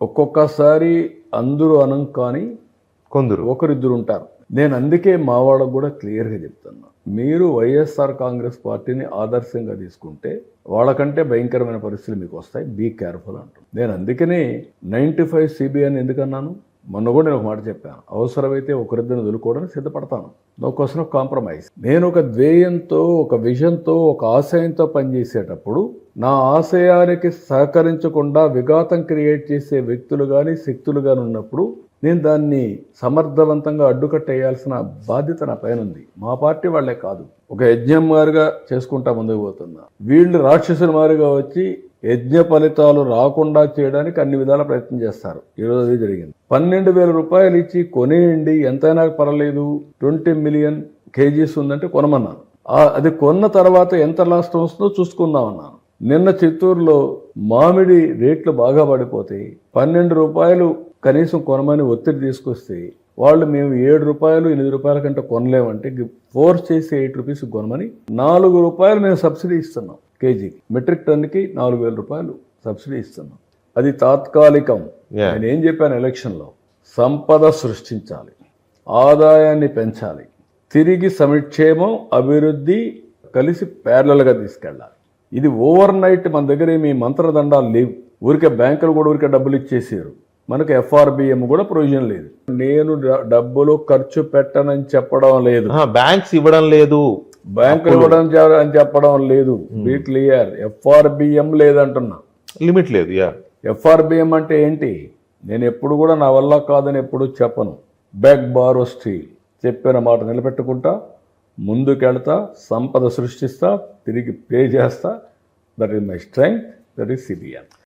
ఒక్కొక్కసారి అందరూ అనం కానీ కొందరు ఒకరిద్దరు ఉంటారు. నేను అందుకే మా వాళ్ళకు కూడా క్లియర్గా చెప్తున్నా, మీరు వైఎస్ఆర్ కాంగ్రెస్ పార్టీని ఆదర్శంగా తీసుకుంటే వాళ్ళకంటే భయంకరమైన పరిస్థితులు మీకు వస్తాయి, బీ కేర్ఫుల్ అంటారు. నేను అందుకనే 95 సిబిఐని ఎందుకన్నాను, మొన్న కూడా నేను ఒక మాట చెప్పాను, అవసరమైతే ఒకరిద్దరిని వదులుకోవడానికి సిద్ధపడతాను, నో క్వశ్చన్ ఆఫ్ కాంప్రమైజ్. నేను ఒక ధ్యేయంతో, ఒక విజన్తో, ఒక ఆశయంతో పనిచేసేటప్పుడు నా ఆశయానికి సహకరించకుండా విఘాతం క్రియేట్ చేసే వ్యక్తులు కానీ శక్తులు కానీ ఉన్నప్పుడు నేను దాన్ని సమర్థవంతంగా అడ్డుకట్టేయాల్సిన బాధ్యత నా పైన ఉంది. మా పార్టీ వాళ్లే కాదు, ఒక యజ్ఞం మారిగా చేసుకుంటా ముందుకు పోతున్నా. వీళ్ళు రాక్షసుల మారిగా వచ్చి యజ్ఞ ఫలితాలు రాకుండా చేయడానికి అన్ని విధాల ప్రయత్నం చేస్తారు. ఈరోజు అది జరిగింది. 12,000 రూపాయలు ఇచ్చి కొనేయండి, ఎంతైనా పర్వాలేదు, 20 మిలియన్ కేజీస్ ఉందంటే కొనమన్నాను. అది కొన్న తర్వాత ఎంత నష్టం వస్తుందో చూసుకుందాం అన్నాను. నిన్న చిత్తూరులో మామిడి రేట్లు బాగా పడిపోతాయి, 12 రూపాయలు కనీసం కొనమని ఒత్తిడి తీసుకొస్తే వాళ్ళు మేము 7 రూపాయలు 8 రూపాయల కంటే కొనలేమంటే ఫోర్స్ చేసి 8 రూపీస్ కొనమని 4 రూపాయలు మేము సబ్సిడీ ఇస్తున్నాం కేజీకి. మెట్రిక్ టన్కి 4,000 రూపాయలు సబ్సిడీ ఇస్తున్నాం. అది తాత్కాలికం. నేనేం చెప్పాను ఎలక్షన్లో, సంపద సృష్టించాలి, ఆదాయాన్ని పెంచాలి, తిరిగి సంక్షేమం అభివృద్ధి కలిసి ప్యారలల్గా తీసుకెళ్ళాలి. ఇది ఓవర్ నైట్ మన దగ్గర ఏమి మంత్రదండాలు లేవు. ఊరికే బ్యాంకులు కూడా ఊరికే డబ్బులు ఇచ్చేసారు. మనకు FRBM కూడా ప్రొవిజన్ లేదు. నేను డబ్బులు ఖర్చు పెట్టనని చెప్పడం లేదు, బ్యాంక్స్ ఇవ్వడం లేదు, బ్యాంకులు ఇవ్వడం అని చెప్పడం లేదు. బీ క్లియర్, FRBM లేదంటున్నా, లిమిట్ లేదు. FRBM అంటే ఏంటి? నేను ఎప్పుడు కూడా నా వల్ల కాదని ఎప్పుడు చెప్పను. బెగ్ బారో స్టీల్, చెప్పిన మాట నిలబెట్టుకుంటా, ముందుకెళ్తా, సంపద సృష్టిస్తా, తిరిగి పే చేస్తా. That is my strength, that is CBN.